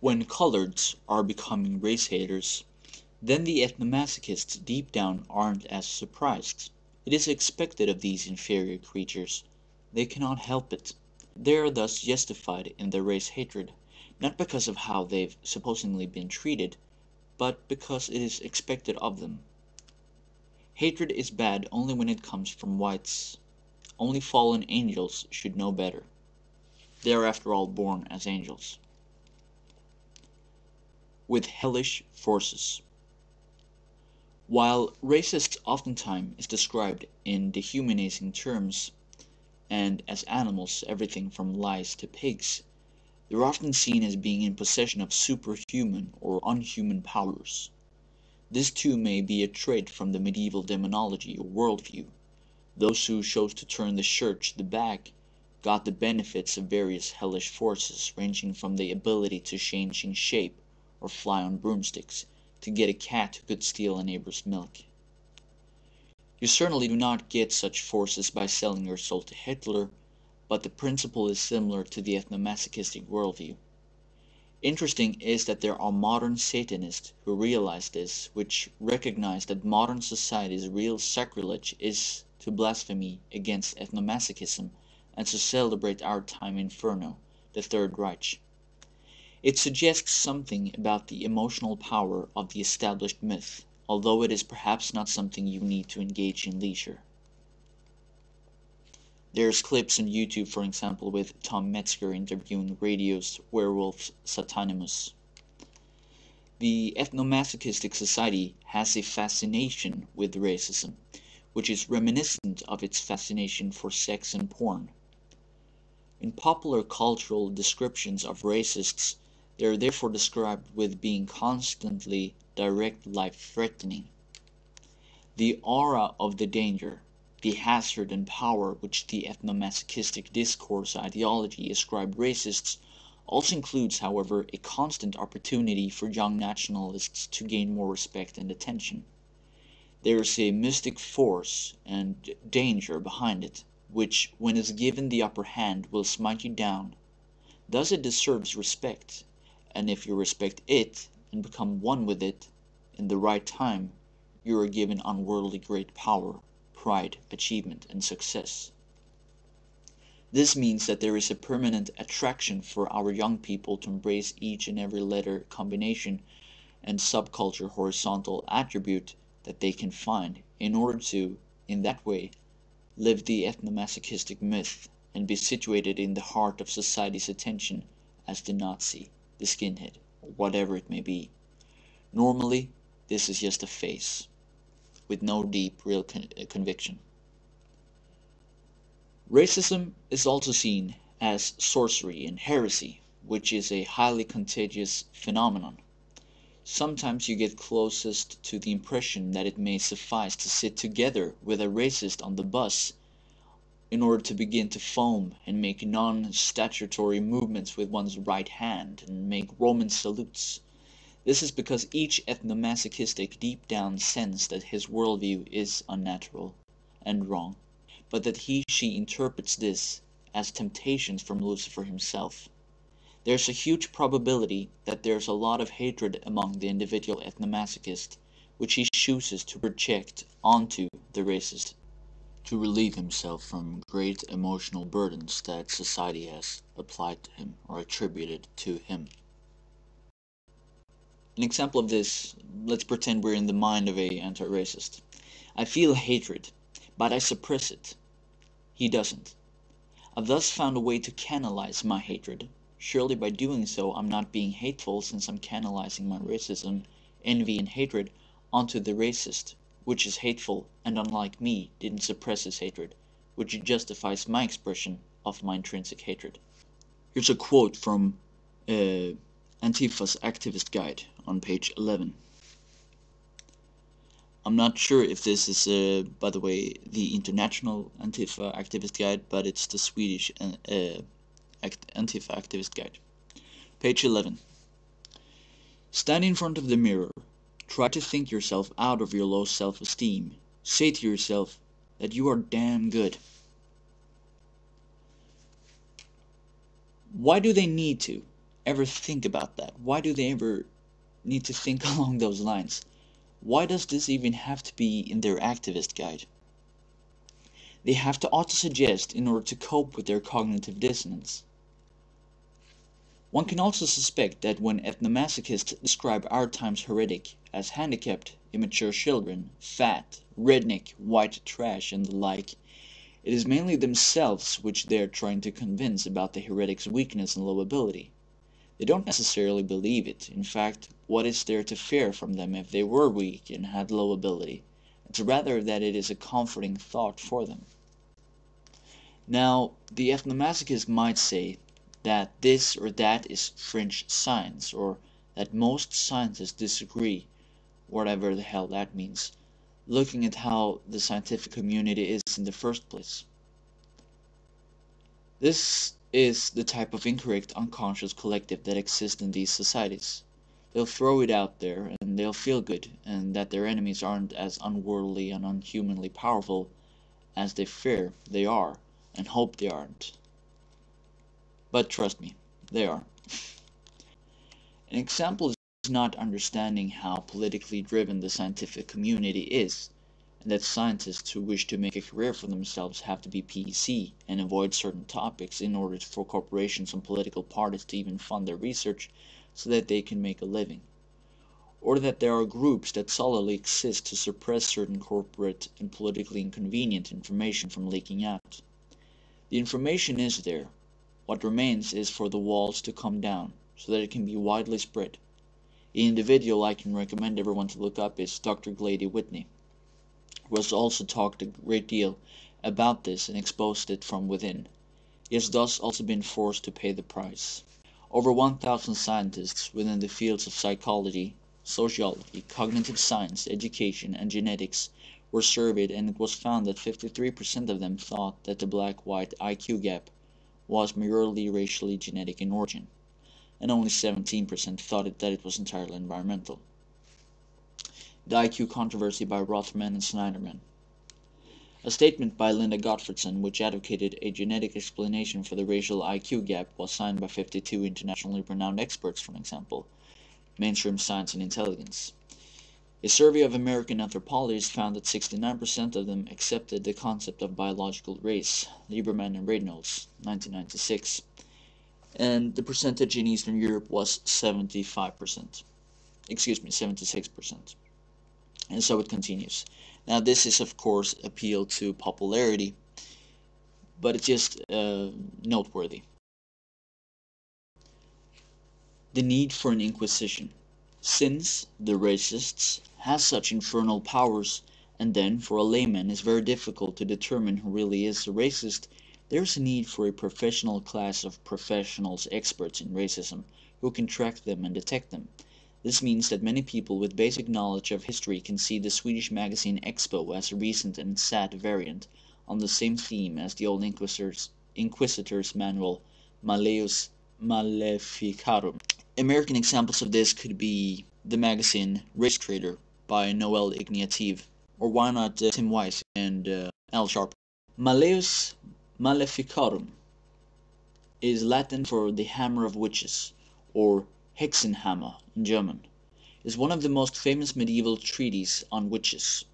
When coloreds are becoming race haters, then the ethnomasochists deep down aren't as surprised. It is expected of these inferior creatures. They cannot help it. They are thus justified in their race hatred, not because of how they've supposedly been treated, but because it is expected of them. Hatred is bad only when it comes from whites. Only fallen angels should know better. They are after all born as angels. With hellish forces. While racist oftentimes is described in dehumanizing terms, and as animals everything from lice to pigs, they are often seen as being in possession of superhuman or unhuman powers. This too may be a trait from the medieval demonology or worldview. Those who chose to turn the church the back got the benefits of various hellish forces, ranging from the ability to change in shape or fly on broomsticks, to get a cat who could steal a neighbor's milk. You certainly do not get such forces by selling your soul to Hitler, but the principle is similar to the ethnomasochistic worldview. Interesting is that there are modern Satanists who realize this, which recognize that modern society's real sacrilege is to blaspheme against ethnomasochism and to celebrate our time inferno, the Third Reich. It suggests something about the emotional power of the established myth, although it is perhaps not something you need to engage in leisure. There's clips on YouTube, for example, with Tom Metzger interviewing radio's werewolf Satanimus. The ethnomasochistic society has a fascination with racism, which is reminiscent of its fascination for sex and porn. In popular cultural descriptions of racists, they are therefore described with being constantly direct life-threatening. The aura of the danger, the hazard and power which the ethnomasochistic discourse ideology ascribed racists also includes, however, a constant opportunity for young nationalists to gain more respect and attention. There is a mystic force and danger behind it, which, when it's given the upper hand, will smite you down. Thus it deserves respect, and if you respect it and become one with it in the right time, you are given unworldly great power, pride, achievement, and success. This means that there is a permanent attraction for our young people to embrace each and every letter combination and subculture horizontal attribute that they can find in order to, in that way, live the ethnomasochistic myth and be situated in the heart of society's attention as the Nazi, the skinhead, or whatever it may be. Normally, this is just a face, with no deep, real conviction. Racism is also seen as sorcery and heresy, which is a highly contagious phenomenon. Sometimes you get closest to the impression that it may suffice to sit together with a racist on the bus in order to begin to foam and make non-statutory movements with one's right hand and make Roman salutes. This is because each ethnomasochistic deep down sense that his worldview is unnatural and wrong, but that she interprets this as temptations from Lucifer himself. There's a huge probability that there's a lot of hatred among the individual ethnomasochist, which he chooses to project onto the racist, to relieve himself from great emotional burdens that society has applied to him or attributed to him. An example of this, let's pretend we're in the mind of a anti-racist. I feel hatred, but I suppress it. He doesn't. I've thus found a way to canalize my hatred. Surely by doing so I'm not being hateful, since I'm canalizing my racism, envy and hatred onto the racist, which is hateful and unlike me didn't suppress his hatred, which justifies my expression of my intrinsic hatred. Here's a quote from Antifa's Activist Guide on page 11. I'm not sure if this is, by the way, the International Antifa Activist Guide, but it's the Swedish Antifa Activist Guide. Page 11. Stand in front of the mirror. Try to think yourself out of your low self-esteem. Say to yourself that you are damn good. Why do they need to? ever think about that? Why do they ever need to think along those lines? Why does this even have to be in their activist guide? They have to auto-suggest in order to cope with their cognitive dissonance. One can also suspect that when ethnomasochists describe our time's heretic as handicapped, immature children, fat, redneck, white trash, and the like, it is mainly themselves which they are trying to convince about the heretic's weakness and low ability. They don't necessarily believe it. In fact, what is there to fear from them if they were weak and had low ability? It's rather that it is a comforting thought for them. Now, the ethnomasochist might say that this or that is fringe science, or that most scientists disagree, whatever the hell that means, looking at how the scientific community is in the first place. This is the type of incorrect unconscious collective that exists in these societies. They'll throw it out there and they'll feel good, and that their enemies aren't as unworldly and unhumanly powerful as they fear they are and hope they aren't. But trust me, they are. An example is not understanding how politically driven the scientific community is, and that scientists who wish to make a career for themselves have to be PC and avoid certain topics in order for corporations and political parties to even fund their research so that they can make a living. Or that there are groups that solely exist to suppress certain corporate and politically inconvenient information from leaking out. The information is there. What remains is for the walls to come down, so that it can be widely spread. The individual I can recommend everyone to look up is Dr. Glady Whitney, who has also talked a great deal about this and exposed it from within. He has thus also been forced to pay the price. Over 1,000 scientists within the fields of psychology, sociology, cognitive science, education, and genetics were surveyed, and it was found that 53% of them thought that the black-white IQ gap was merely racially genetic in origin, and only 17% thought that it was entirely environmental. The IQ controversy by Rothman and Snyderman. A statement by Linda Gottfredson which advocated a genetic explanation for the racial IQ gap was signed by 52 internationally renowned experts, for example, mainstream science and intelligence. A survey of American anthropologists found that 69% of them accepted the concept of biological race, Lieberman and Reynolds, 1996, and the percentage in Eastern Europe was 76%. And so it continues. Now this is of course appeal to popularity, but it's just noteworthy. The need for an inquisition. Since the racists have such infernal powers, and then for a layman it's very difficult to determine who really is a racist, there's a need for a professional class of professionals experts in racism who can track them and detect them. This means that many people with basic knowledge of history can see the Swedish magazine Expo as a recent and sad variant on the same theme as the old Inquisitor's manual Malleus Maleficarum. American examples of this could be the magazine Race Trader by Noel Ignatieff, or why not Tim Weiss and Al Sharpton. Malleus Maleficarum is Latin for the hammer of witches, or Hexenhammer in German. It is one of the most famous medieval treatises on witches.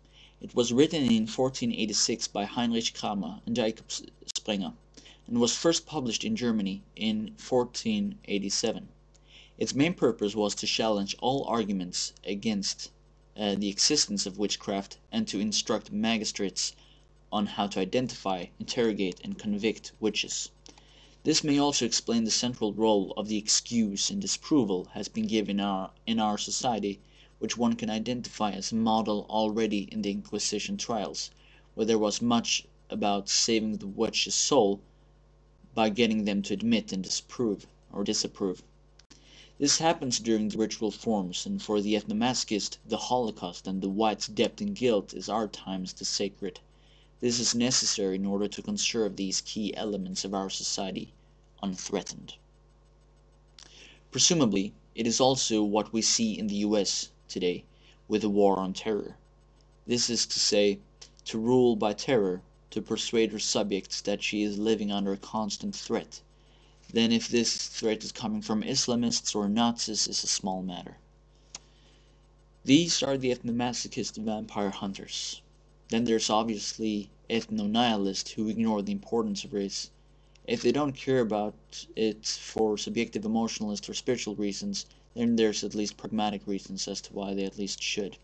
It was written in 1486 by Heinrich Kramer and Jacob Sprenger, and was first published in Germany in 1487. Its main purpose was to challenge all arguments against the existence of witchcraft and to instruct magistrates on how to identify, interrogate, and convict witches. This may also explain the central role of the excuse and disapproval has been given in our society, which one can identify as a model already in the Inquisition trials, where there was much about saving the witch's soul by getting them to admit and disapprove. This happens during the ritual forms, and for the ethnomasochist, the Holocaust and the white's debt and guilt is our times the sacred. This is necessary in order to conserve these key elements of our society unthreatened. Presumably, it is also what we see in the US today with the war on terror. This is to say, to rule by terror, to persuade her subjects that she is living under a constant threat. Then if this threat is coming from Islamists or Nazis is a small matter. These are the ethnomasochist vampire hunters. Then there's obviously ethno-nihilists who ignore the importance of race. If they don't care about it for subjective emotionalist or spiritual reasons, then there's at least pragmatic reasons as to why they at least should.